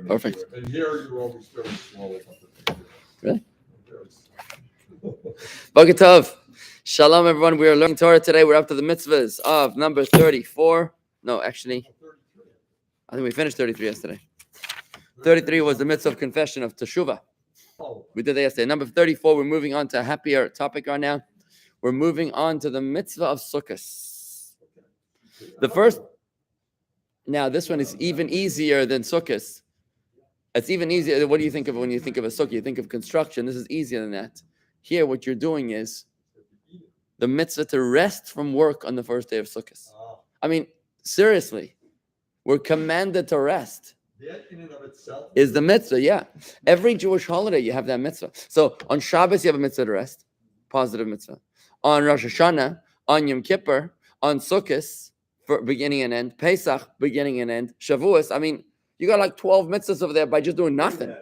Perfect. And here you're always very slow. Really? Boker Tov. Shalom, everyone. We are learning Torah today. We're up to the Mitzvahs of number 34. No, actually, I think we finished 33 yesterday. 33 was the Mitzvah of confession of Teshuvah. We did that yesterday. Number 34, we're moving on to a happier topic right now. We're moving on to the Mitzvah of Sukkah. The first, now this one is even easier than Sukkah. It's even easier. What do you think of when you think of a Sukkah? You think of construction. This is easier than that. Here, what you're doing is the mitzvah to rest from work on the first day of Sukkot. I mean, seriously, we're commanded to rest. That in and of itself is the mitzvah, yeah. Every Jewish holiday, you have that mitzvah. So on Shabbos, you have a mitzvah to rest, positive mitzvah. On Rosh Hashanah, on Yom Kippur, on Sukkot, for beginning and end, Pesach, beginning and end, Shavuos. I mean, you got like 12 mitzvahs over there by just doing nothing.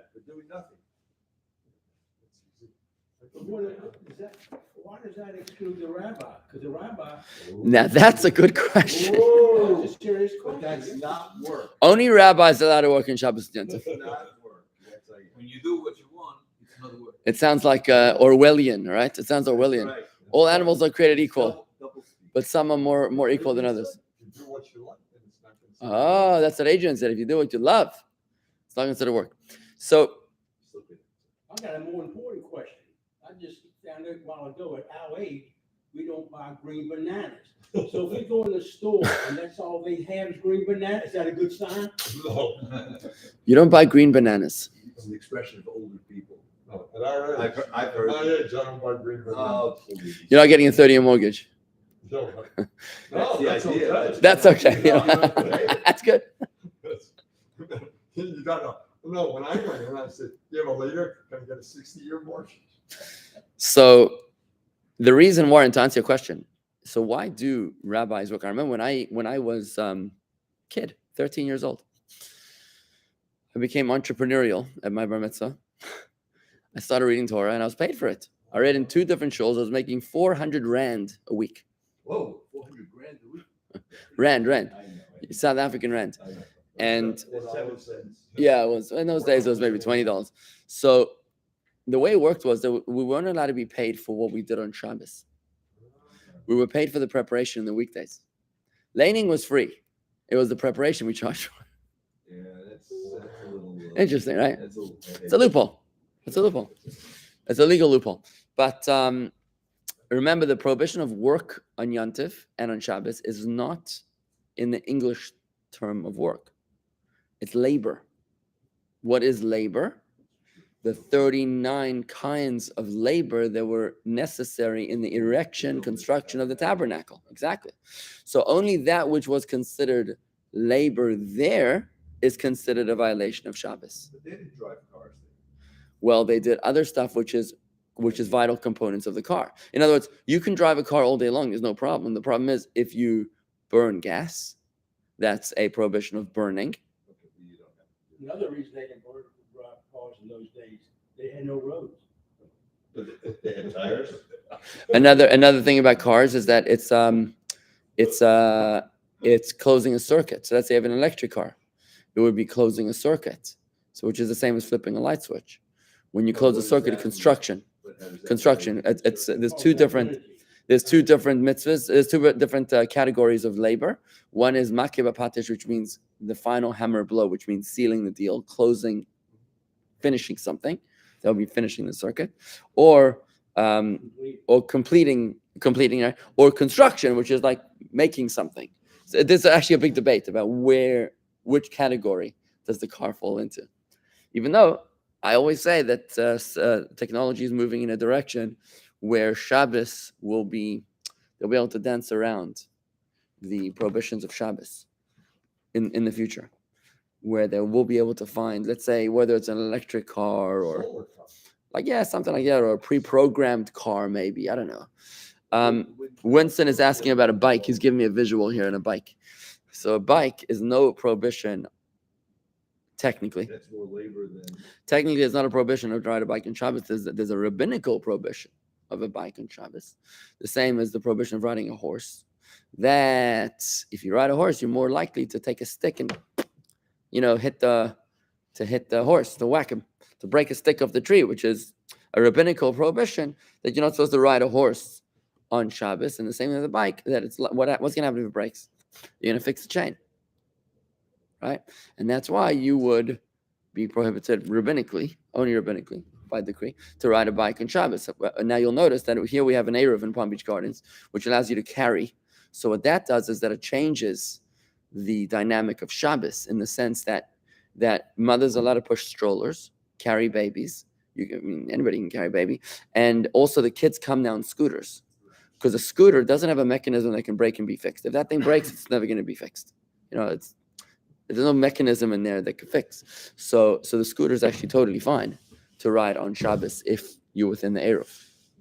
Why does that exclude the rabbi? Because the rabbi. Now that's a good question. Whoa, that's a serious question. That's not work. Only rabbis are allowed to work in Shabbos and Yom Tov. It's not work. When you do what you want, it's not work. It sounds like Orwellian, right? It sounds Orwellian. Right. All animals are created equal, Double speak. but some are more equal than others. You do what you like, and it's not considered Oh, that's what Adrian said. If you do what you love, it's not considered work. So, I got a more important question. I just found out a while ago at our age, we don't buy green bananas. So if we go in the store and that's all they have is green banana, is that a good sign? No. you don't buy green bananas. It's an expression of older people. No. At our age, I've heard. at our age, I don't buy green bananas. Oh, please. You're not getting a 30-year mortgage. No. That's the idea, okay. right? That's okay. No, not okay. That's good. You don't know. No, when I went in, I said, you have a later, can I get a 60-year mortgage? So, the reason why, and to answer your question, so why do rabbis work? I remember when I was kid, 13 years old, I became entrepreneurial at my bar mitzvah. I started reading Torah and I was paid for it. I read in 2 different shuls. I was making 400 rand a week. Whoa, 400 grand a week. Rand, I know. South African rand. I know. And That's 7 cents. yeah, it was in those days. It was maybe $20. So the way it worked was that we weren't allowed to be paid for what we did on Shabbos. We were paid for the preparation in the weekdays. Laning was free. It was the preparation we charged for. Yeah, that's a little. Interesting, right? That's a little. It's a loophole. It's a loophole. It's a legal loophole. But remember, the prohibition of work on Yom Tov and on Shabbos is not in the English term of work. It's labor. What is labor? The 39 kinds of labor that were necessary in the erection, construction of the tabernacle. Exactly. So only that which was considered labor there is considered a violation of Shabbos. But they didn't drive cars. Well, they did other stuff which is vital components of the car. In other words, you can drive a car all day long. There's no problem. The problem is if you burn gas, that's a prohibition of burning. Another reason they didn't drive cars in those days, they had no roads. But they had tires. Another thing about cars is that it's closing a circuit. So let's say you have an electric car, it would be closing a circuit. So which is the same as flipping a light switch. When you close a circuit of construction, there's two different mitzvahs. There's 2 different categories of labor. One is makeh b'patish, which means the final hammer blow, which means sealing the deal, closing, finishing something. That would be finishing the circuit, or completing, right? Or construction, which is like making something. So there's actually a big debate about which category does the car fall into. Even though I always say that technology is moving in a direction where Shabbos they'll be able to dance around the prohibitions of Shabbos in the future, where they will be able to find, let's say, whether it's an electric car or something like that, or a pre-programmed car, maybe, I don't know. Winston is asking about a bike. He's giving me a visual here in a bike. So a bike is no prohibition. Technically, That's more labor than. technically, it's not a prohibition of riding a bike on Shabbos. There's a rabbinical prohibition of a bike on Shabbos, the same as the prohibition of riding a horse. That if you ride a horse, you're more likely to take a stick and, hit the to hit the horse, to whack him, to break a stick off the tree, which is a rabbinical prohibition that you're not supposed to ride a horse on Shabbos. And the same with a bike, that it's what's going to happen if it breaks? You're going to fix the chain, right? And that's why you would be prohibited rabbinically, only rabbinically, by decree, to ride a bike on Shabbos. Now you'll notice that here we have an Eruv in Palm Beach Gardens, which allows you to carry. So what that does is that it changes the dynamic of Shabbos in the sense that mothers are allowed to push strollers, carry babies. Anybody can carry a baby. And also the kids come now on scooters, because a scooter doesn't have a mechanism that can break and be fixed. If that thing breaks, it's never going to be fixed. There's no mechanism in there that can fix. So the scooter is actually totally fine to ride on Shabbos if you're within the Eruv.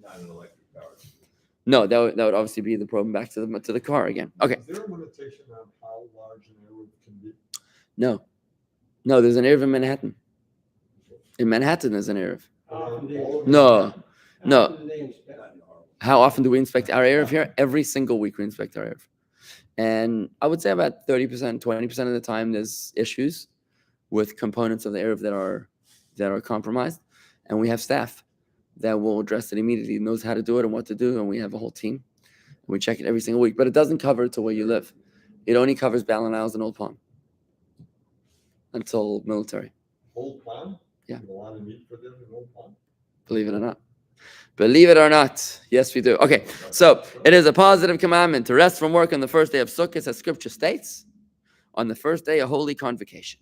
Not an electric car. No, that would obviously be the problem back to the car again. Okay. Is there a limitation on how large an Eruv can be? No, there's an Eruv in Manhattan. In Manhattan, there's an Eruv. No. How often do we inspect our Eruv here? Every single week we inspect our Eruv. And I would say about 30%, 20% of the time there's issues with components of the Eruv that are compromised. And we have staff that will address it immediately, knows how to do it and what to do. And we have a whole team. And we check it every single week. But it doesn't cover to where you live. It only covers Ballin Isles and Old Palm until military. Old Palm? Yeah. You want to meet for them in Old Palm? Believe it or not. Believe it or not. Yes, we do. Okay, so it is a positive commandment to rest from work on the first day of Sukkot, as Scripture states. On the first day, a holy convocation.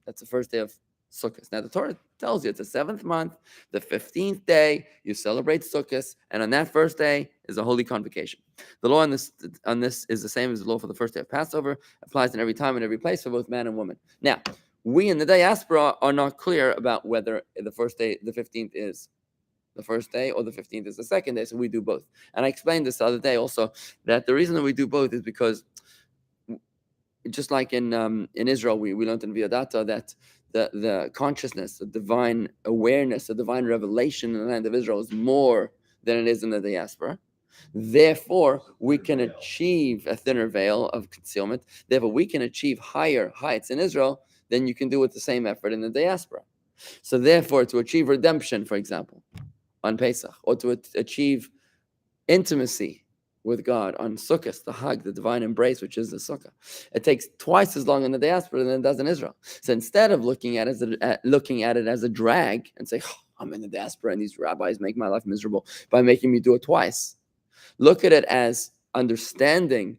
That's the first day of Sukkot. Now, the Torah tells you it's the 7th month, the 15th day, you celebrate Sukkot, and on that first day is a holy convocation. The law on this is the same as the law for the first day of Passover, applies in every time and every place for both man and woman. Now, we in the diaspora are not clear about whether the first day, the 15th, is the first day or the 15th is the second day, so we do both. And I explained this the other day also, that the reason that we do both is because just like in Israel, we learned in Viadata that the consciousness, the divine awareness, the divine revelation in the land of Israel is more than it is in the diaspora. Therefore, we can achieve a thinner veil of concealment. Therefore, we can achieve higher heights in Israel than you can do with the same effort in the diaspora. So therefore, to achieve redemption, for example, on Pesach, or to achieve intimacy with God on Sukkot, the hug, the divine embrace, which is the Sukkah, it takes twice as long in the diaspora than it does in Israel. So instead of looking at it as a drag and say, oh, I'm in the diaspora and these rabbis make my life miserable by making me do it twice, look at it as understanding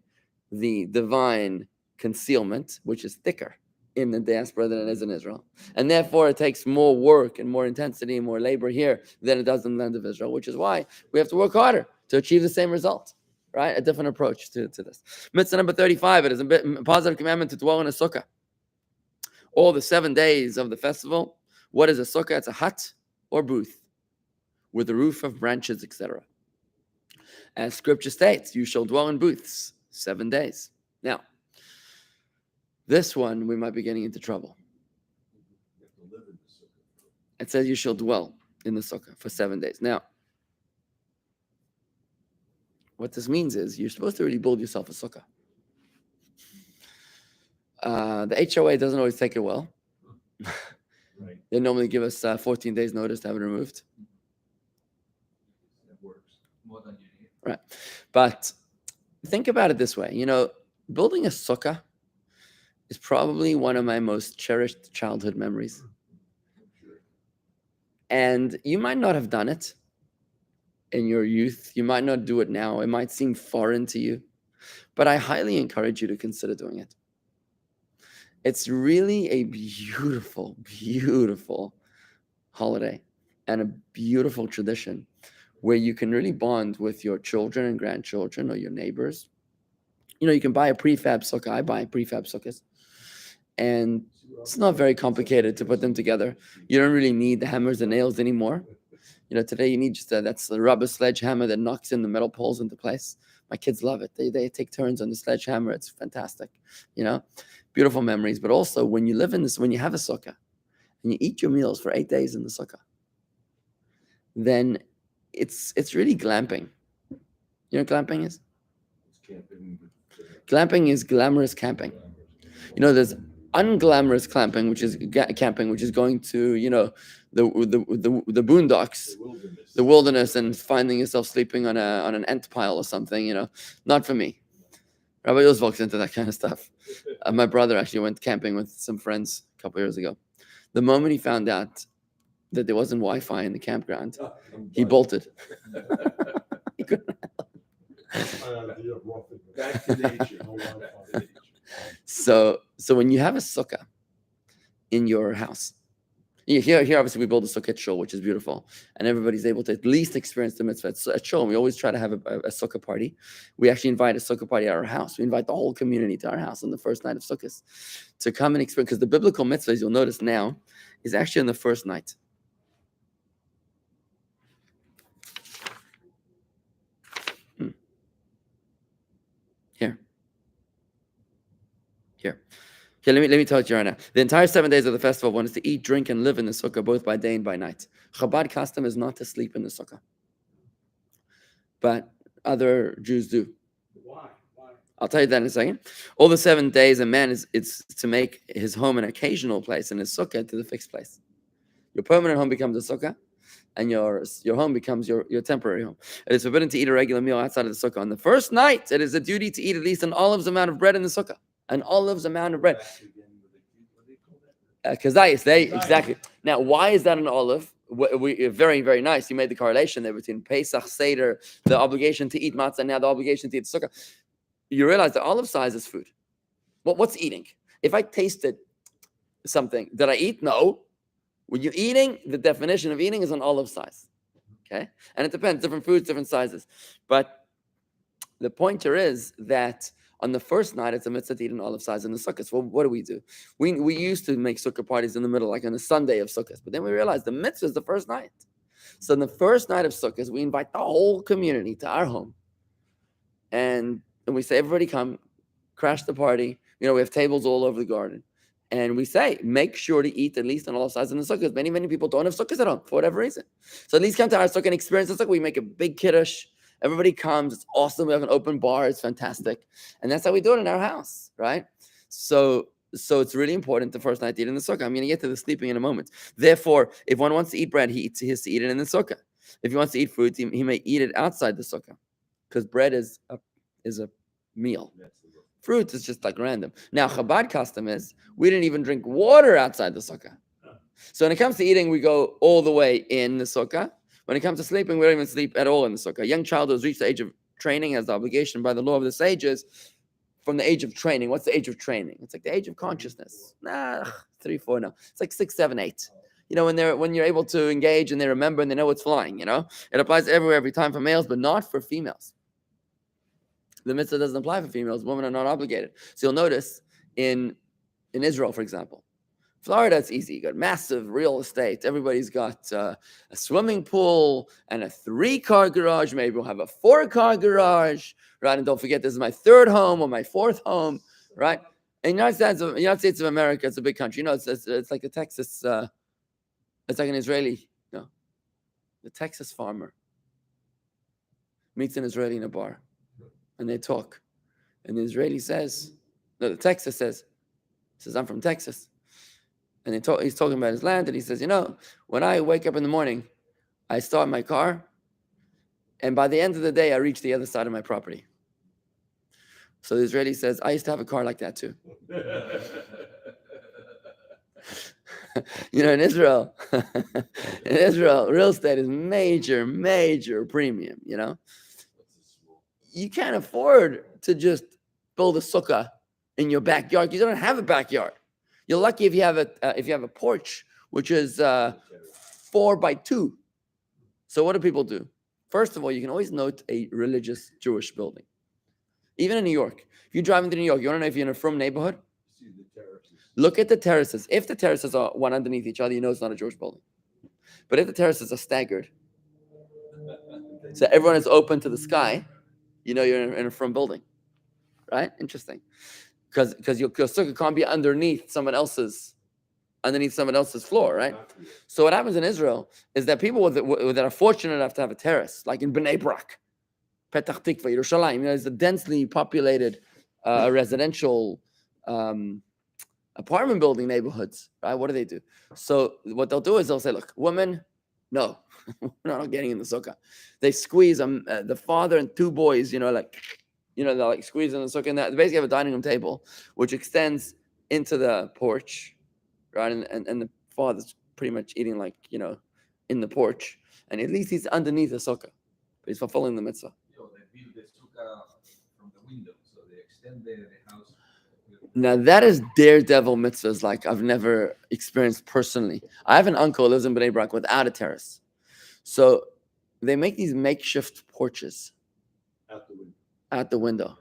the divine concealment, which is thicker in the diaspora than it is in Israel. And therefore, it takes more work and more intensity and more labor here than it does in the land of Israel, which is why we have to work harder to achieve the same result, right? A different approach to this. Mitzvah number 35, it is a positive commandment to dwell in a sukkah. All the 7 days of the festival, what is a sukkah? It's a hut or booth with a roof of branches, etc. As Scripture states, you shall dwell in booths 7 days. Now, this one, we might be getting into trouble. It says you shall dwell in the sukkah for 7 days. Now, what this means is you're supposed to really build yourself a sukkah. The HOA doesn't always take it well. Right. They normally give us 14 days notice to have it removed. It works more than you need. Right. But think about it this way. Building a sukkah is probably one of my most cherished childhood memories. And you might not have done it in your youth. You might not do it now. It might seem foreign to you. But I highly encourage you to consider doing it. It's really a beautiful, beautiful holiday and a beautiful tradition where you can really bond with your children and grandchildren or your neighbors. You can buy a prefab sukkah. I buy prefab sukkahs. And it's not very complicated to put them together. You don't really need the hammers and nails anymore. Today you need just that's the rubber sledgehammer that knocks in the metal poles into place. My kids love it. They take turns on the sledgehammer. It's fantastic. Beautiful memories. But also when you live in this, when you have a sukkah and you eat your meals for 8 days in the sukkah, then it's really glamping. You know what glamping is? It's camping. Glamping is glamorous camping. There's unglamorous camping, which is camping, which is going to the boondocks, the wilderness, and finding yourself sleeping on an ant pile or something. Not for me. Rabbi Yos walks into that kind of stuff. My brother actually went camping with some friends a couple years ago. The moment he found out that there wasn't Wi-Fi in the campground, he bolted. He couldn't. Back to nature. So when you have a sukkah in your house, here obviously we build a sukkah at shul, which is beautiful, and everybody's able to at least experience the mitzvah. At shul, we always try to have a sukkah party. We actually invite a sukkah party at our house. We invite the whole community to our house on the first night of sukkahs to come and experience, because the biblical mitzvah, as you'll notice now, is actually on the first night. Here. Okay, let me tell you right now. The entire 7 days of the festival, one is to eat, drink, and live in the sukkah, both by day and by night. Chabad custom is not to sleep in the sukkah, but other Jews do. Why? I'll tell you that in a second. All the 7 days, a man it's to make his home an occasional place, and his sukkah to the fixed place. Your permanent home becomes a sukkah, and your home becomes your temporary home. It is forbidden to eat a regular meal outside of the sukkah. On the first night, it is a duty to eat at least an olive's amount of bread in the sukkah. An olive's amount of bread. Kazayas, exactly. Now, why is that an olive? Very, very nice. You made the correlation there between Pesach, Seder, the obligation to eat matzah, and now the obligation to eat sukkah. You realize the olive size is food. What's eating? If I tasted something, did I eat? No. When you're eating, the definition of eating is an olive size. Okay? And it depends, different foods, different sizes. But the pointer is that on the first night, it's a mitzvah to eat an olive size in the sukkahs. Well, what do? We used to make sukkah parties in the middle, like on the Sunday of sukkahs. But then we realized the mitzvah is the first night. So on the first night of sukkahs, we invite the whole community to our home. And we say, everybody come, crash the party. We have tables all over the garden. And we say, make sure to eat at least an olive size in the sukkahs. Many, many people don't have sukkahs at home for whatever reason. So at least come to our sukkah and experience the sukkah. We make a big kiddush. Everybody comes. It's awesome. We have an open bar. It's fantastic. And that's how we do it in our house, right? So it's really important the first night to eat in the sukkah. I'm going to get to the sleeping in a moment. Therefore, if one wants to eat bread, he has to eat it in the sukkah. If he wants to eat fruit, he may eat it outside the sukkah, because bread is a meal. Fruit is just like random. Now, Chabad custom is we didn't even drink water outside the sukkah. So when it comes to eating, we go all the way in the sukkah. When it comes to sleeping, we don't even sleep at all in the sukkah. A young child who has reached the age of training has the obligation by the law of the sages from the age of training. What's the age of training? It's like the age of consciousness. 3, 4, no. It's like 6, 7, 8. When you're able to engage and they remember and they know what's flying, It applies everywhere, every time for males, but not for females. The mitzvah doesn't apply for females. Women are not obligated. So you'll notice in Israel, for example, Florida, it's easy. You got massive real estate. Everybody's got a swimming pool and a 3-car garage. Maybe we'll have a 4-car garage, right? And don't forget, this is my 3rd home or my 4th home, right? In the United States of America, it's a big country. It's like a Texas. It's like an Israeli. The Texas farmer meets an Israeli in a bar, and they talk, and the Israeli says, the Texas says, I'm from Texas. And he's talking about his land, and he says, when I wake up in the morning, I start my car, and by the end of the day, I reach the other side of my property. So the Israeli says, I used to have a car like that too. In Israel, real estate is major premium, You can't afford to just build a sukkah in your backyard. You don't have a backyard. You're lucky if you have a porch, which is 4 by 2. So what do people do? First of all, you can always note a religious Jewish building. Even in New York. If you drive into New York, you want to know if you're in a frum neighborhood? Look at the terraces. If the terraces are one underneath each other, you know it's not a Jewish building. But if the terraces are staggered, so everyone is open to the sky, you're in a frum building. Right? Interesting. Because your sukkah can't be underneath someone else's floor, right? So what happens in Israel is that people that are fortunate enough to have a terrace, like in Bnei Brak, Petach Tikva, Yerushalayim, it's a densely populated residential apartment building neighborhoods, right? What do? So what they'll do is they'll say, look, women, no, we're not getting in the sukkah. They squeeze the father and two boys, they're like squeeze in the sukkah. And they basically have a dining room table, which extends into the porch, right? And the father's pretty much eating in the porch. And at least he's underneath the sukkah. But he's fulfilling the mitzvah. They build the sukkah from the window, so they extend the house. Now that is daredevil mitzvahs like I've never experienced personally. I have an uncle who lives in Bnei Brak without a terrace. So they make these makeshift porches out the window.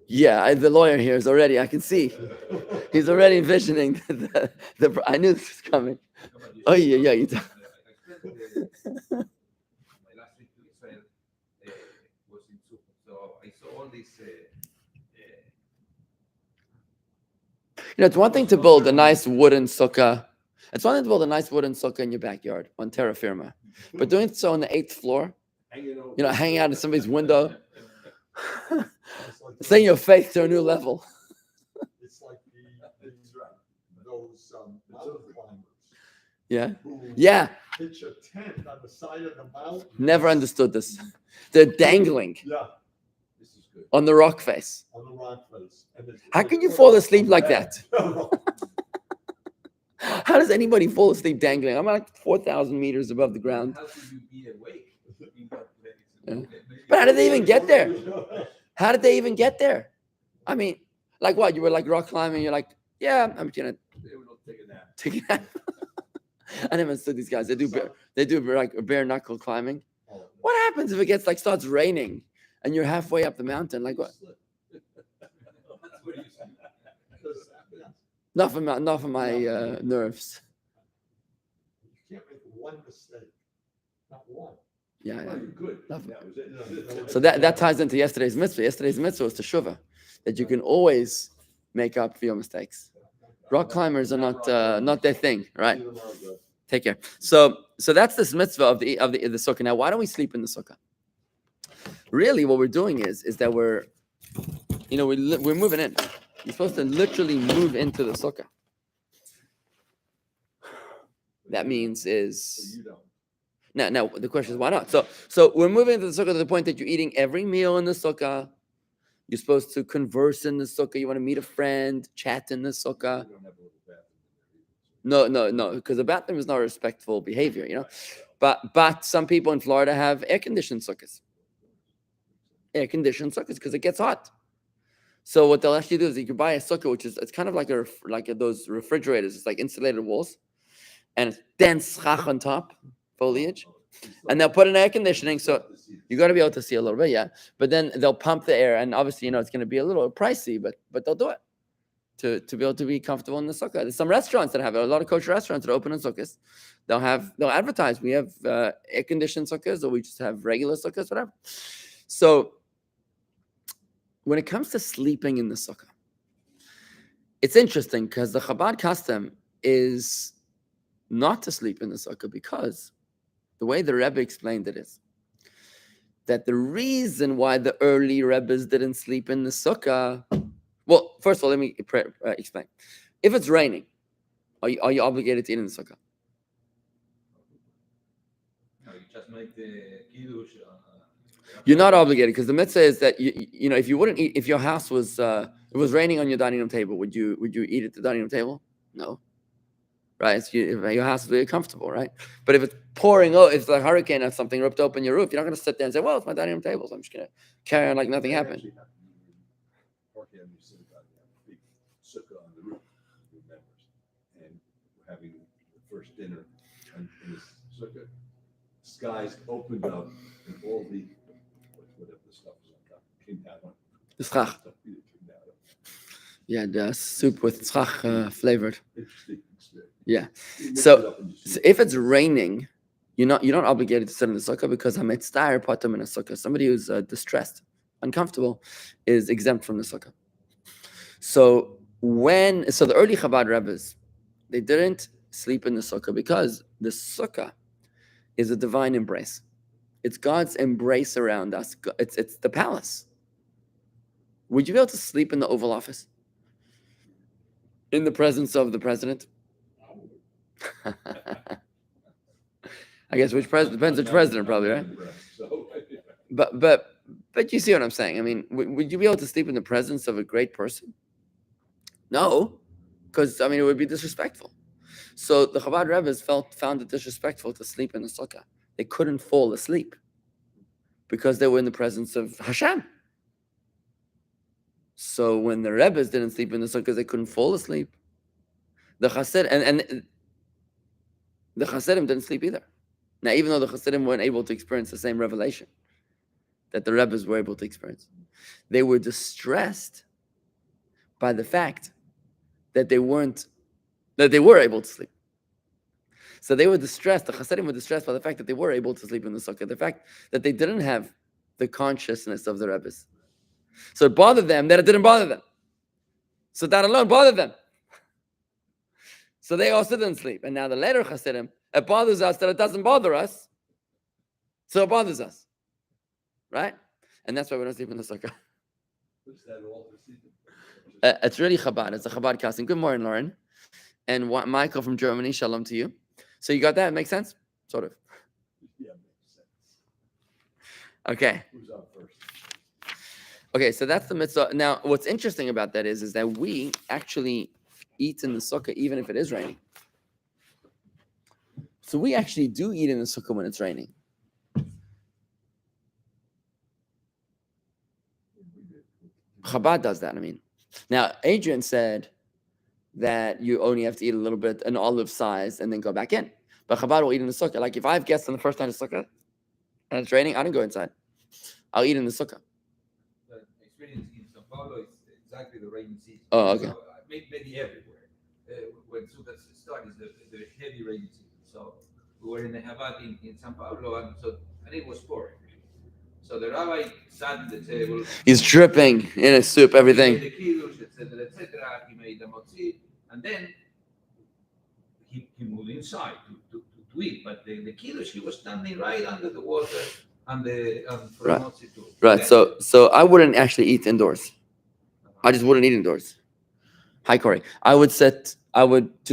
Yeah, the lawyer here is already, I can see. He's already envisioning the I knew this was coming. Oh, yeah. You My last trip to Israel was in Sukkah, so I saw all these. It's one thing to build a nice wooden sukkah. It's one thing to build a nice wooden sukkah in your backyard on terra firma. But doing so on the 8th floor, hanging out in somebody's window, saying your faith to a new level. It's like those mountain climbers. Yeah. Who Yeah. pitch a tent on the side of the mountain. Never understood this. They're dangling Yeah, This is good. on the rock face. on the rock face. And it's- How can you fall asleep like that? How does anybody fall asleep dangling? I'm like 4,000 meters above the ground. How could you be awake in that place? Yeah. But how did they even get there? How did they even get there? I mean, like what? You were like rock climbing. You're like, yeah, I'm gonna They will not take a nap. take a nap. I never understood these guys. They do like bare knuckle climbing. What happens if it starts raining and you're halfway up the mountain? Like what? That's what you say. Not for my nerves. You can't make one mistake. Not one. Yeah. Well, you're good. Nothing. Yeah, So that ties into yesterday's mitzvah. Yesterday's mitzvah was teshuvah, that you can always make up for your mistakes. Rock climbers are not their thing, right? Take care. So that's this mitzvah of the sukkah. Now, why don't we sleep in the sukkah? Really, what we're doing is that we're moving in. You're supposed to literally move into the sukkah. That means is now the question is why not? So we're moving into the sukkah to the point that you're eating every meal in the sukkah. You're supposed to converse in the sukkah. You want to meet a friend, chat in the sukkah. No, because the bathroom is not respectful behavior, But some people in Florida have air-conditioned sukkahs. Air-conditioned sukkahs because it gets hot. So what they'll actually do is you can buy a sukkah, which is it's kind of like those refrigerators. It's like insulated walls, and it's dense chach on top, foliage, and they'll put in air conditioning. So you got to be able to see a little bit, yeah. But then they'll pump the air, and obviously it's going to be a little pricey, but they'll do it to be able to be comfortable in the sukkah. There's some restaurants that have it. A lot of kosher restaurants that are open in sukkahs. They'll advertise. We have air conditioned sukkahs, or we just have regular sukkahs, whatever. So when it comes to sleeping in the sukkah, it's interesting because the Chabad custom is not to sleep in the sukkah because the way the Rebbe explained it is that the reason why the early Rebbes didn't sleep in the sukkah. Well, first of all, let me explain. If it's raining, are you obligated to eat in the sukkah? No, you just make the kiddush. You're not obligated because the mitzvah is that if you wouldn't eat, if your house was it was raining on your dining room table, would you eat at the dining room table? No, right? If your house is very comfortable, right? But if it's pouring, if it's a hurricane or something ripped open your roof, you're not going to sit there and say, "Well, it's my dining room table, so I'm just going to carry on like nothing happened." Big sukkah on the roof with members, and we're having the first dinner in this sukkah. Skies opened up, and all the whatever the stuff was on top came down. The schach. Yeah, the soup with schach flavored. Interesting experience. Yeah. You mix So it up and you see So if it's raining, you're not obligated to sit in the sukkah because hametztar patam in a sukkah. Somebody who's distressed, uncomfortable, is exempt from the sukkah. So the early Chabad Rebbes, they didn't sleep in the sukkah because the sukkah is a divine embrace. It's God's embrace around us. It's the palace. Would you be able to sleep in the Oval Office? In the presence of the president? I guess which president depends which president, probably, right? So, But you see what I'm saying? I mean, would you be able to sleep in the presence of a great person? No, because I mean it would be disrespectful. So the Chabad Rebbes found it disrespectful to sleep in the sukkah. They couldn't fall asleep because they were in the presence of Hashem. So when the Rebbes didn't sleep in the sukkah, they couldn't fall asleep. The Chassid and the Chassidim didn't sleep either. Now, even though the Chassidim weren't able to experience the same revelation that the Rebbes were able to experience, they were distressed by the fact that they were able to sleep. So they were distressed. The Chassidim were distressed by the fact that they were able to sleep in the sukkah. The fact that they didn't have the consciousness of the Rebbes. So it bothered them that it didn't bother them. So that alone bothered them. So they also didn't sleep. And now the later Chassidim, it bothers us that it doesn't bother us. So it bothers us. Right? And that's why we don't sleep in the sukkah. what's that all this evening? It's really Chabad. It's a Chabad casting. Good morning, Lauren. And Michael from Germany, shalom to you. So you got that? Makes sense? Sort of. Yeah, makes sense. Okay. Who's up first? Okay, so that's the mitzvah. Now, what's interesting about that is that we actually eat in the sukkah even if it is raining. So we actually do eat in the sukkah when it's raining. Chabad does that, I mean. Now, Adrian said that you only have to eat a little bit, an olive size, and then go back in. But Chabad will eat in the sukkah. Like if I have guests on the first night of sukkah and it's raining, I don't go inside. I'll eat in the sukkah. The experience in São Paulo is exactly the rainy season. Oh, okay. So, maybe everywhere. When Sukkah starts, the heavy rainy season. So we were in the Chabad in São Paulo, and it was pouring. So the rabbi sat at the table. He's dripping in his soup, He everything. made the kiddush, etc., etc. He made the motzi, and then he moved inside to eat. But the kiddush, he was standing right under the water and for Right. the motzi too. Right. So I wouldn't actually eat indoors. I just wouldn't eat indoors. Hi, Corey. I would just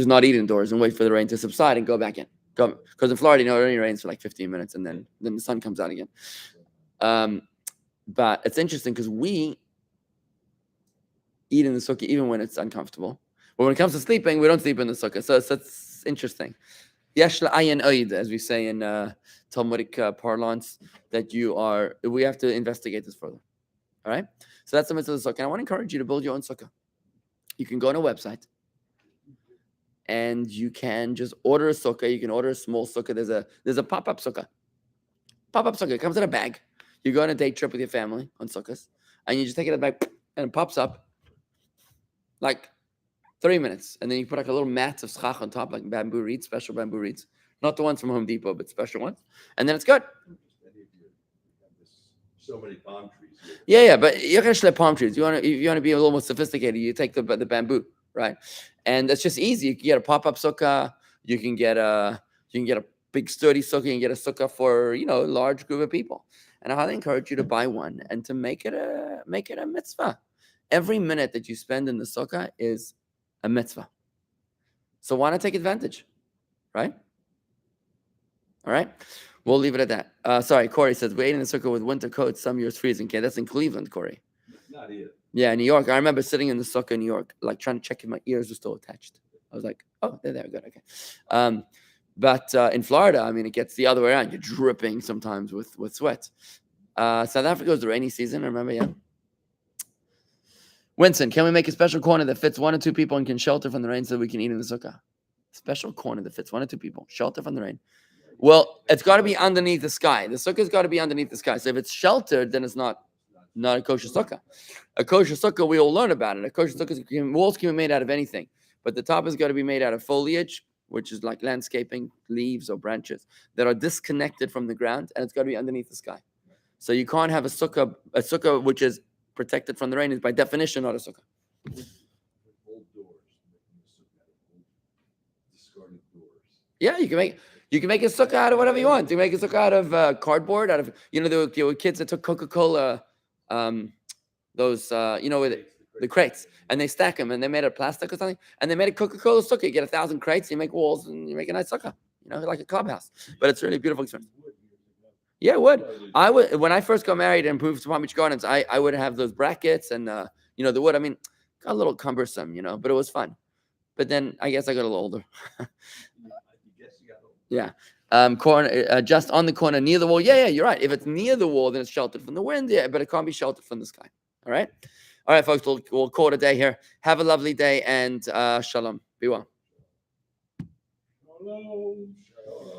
not eat indoors and wait for the rain to subside and go back in. Because in Florida, it only rains for like 15 minutes and then the sun comes out again. But it's interesting because we eat in the sukkah even when it's uncomfortable. But when it comes to sleeping, we don't sleep in the sukkah. So it's interesting. Yesh la'ayin oid, as we say in Talmudic parlance, that we have to investigate this further. All right? So that's the mitzvah of the sukkah. And I want to encourage you to build your own sukkah. You can go on a website and you can just order a sukkah. You can order a small sukkah. There's a pop-up sukkah. Pop-up sukkah. It comes in a bag. You go on a day trip with your family on sukkahs, and you just take it in a bag, and it pops up like 3 minutes. And then you put like a little mat of schach on top, like bamboo reeds, special bamboo reeds. Not the ones from Home Depot, but special ones. And then it's good. So many palm trees here. Yeah, but you're gonna schlep palm trees. If you want to be a little more sophisticated, you take the bamboo, right? And it's just easy. You can get a pop-up sukkah. You can get a big sturdy sukkah. You can get a sukkah for a large group of people. And I highly encourage you to buy one and to make it a mitzvah. Every minute that you spend in the sukkah is a mitzvah. So why not take advantage, right? All right. We'll leave it at that. Sorry, Corey says, we ate in the sukkah with winter coats, some years freezing. Okay, that's in Cleveland, Corey. Not here. Yeah, New York. I remember sitting in the sukkah in New York, like trying to check if my ears were still attached. I was like, oh, they're there, good, okay. But in Florida, I mean, it gets the other way around. You're dripping sometimes with sweat. South Africa is the rainy season, remember, yeah? Winston, can we make a special corner that fits 1 or 2 people and can shelter from the rain so we can eat in the sukkah? Special corner that fits 1 or 2 people, shelter from the rain. Well, it's got to be underneath the sky. The sukkah's got to be underneath the sky. So if it's sheltered, then it's not a kosher sukkah. A kosher sukkah, we all learn about it. A kosher sukkah, walls can be made out of anything. But the top has got to be made out of foliage, which is like landscaping, leaves or branches that are disconnected from the ground, and it's got to be underneath the sky. So you can't have a sukkah which is protected from the rain is by definition not a sukkah. Old doors. Discarded doors. Yeah, you can make a sukkah out of whatever you want. You make a sukkah out of cardboard, out of there were kids that took Coca-Cola, those with it. the crates, and they stack them, and they made it of plastic or something, and they made a Coca-Cola sukkah. You get 1,000 crates, you make walls, and you make a nice sukkah, like a clubhouse. But it's really a beautiful experience. Yeah, it would. I would, when I first got married and moved to Palm Beach Gardens, I would have those brackets and the wood. I mean, got a little cumbersome, but it was fun. But then I guess I got a little older. Yeah. Corner, just on the corner near the wall. Yeah, you're right. If it's near the wall, then it's sheltered from the wind. Yeah, but it can't be sheltered from the sky. All right, folks. We'll call it a day here. Have a lovely day and shalom. Be well. Hello.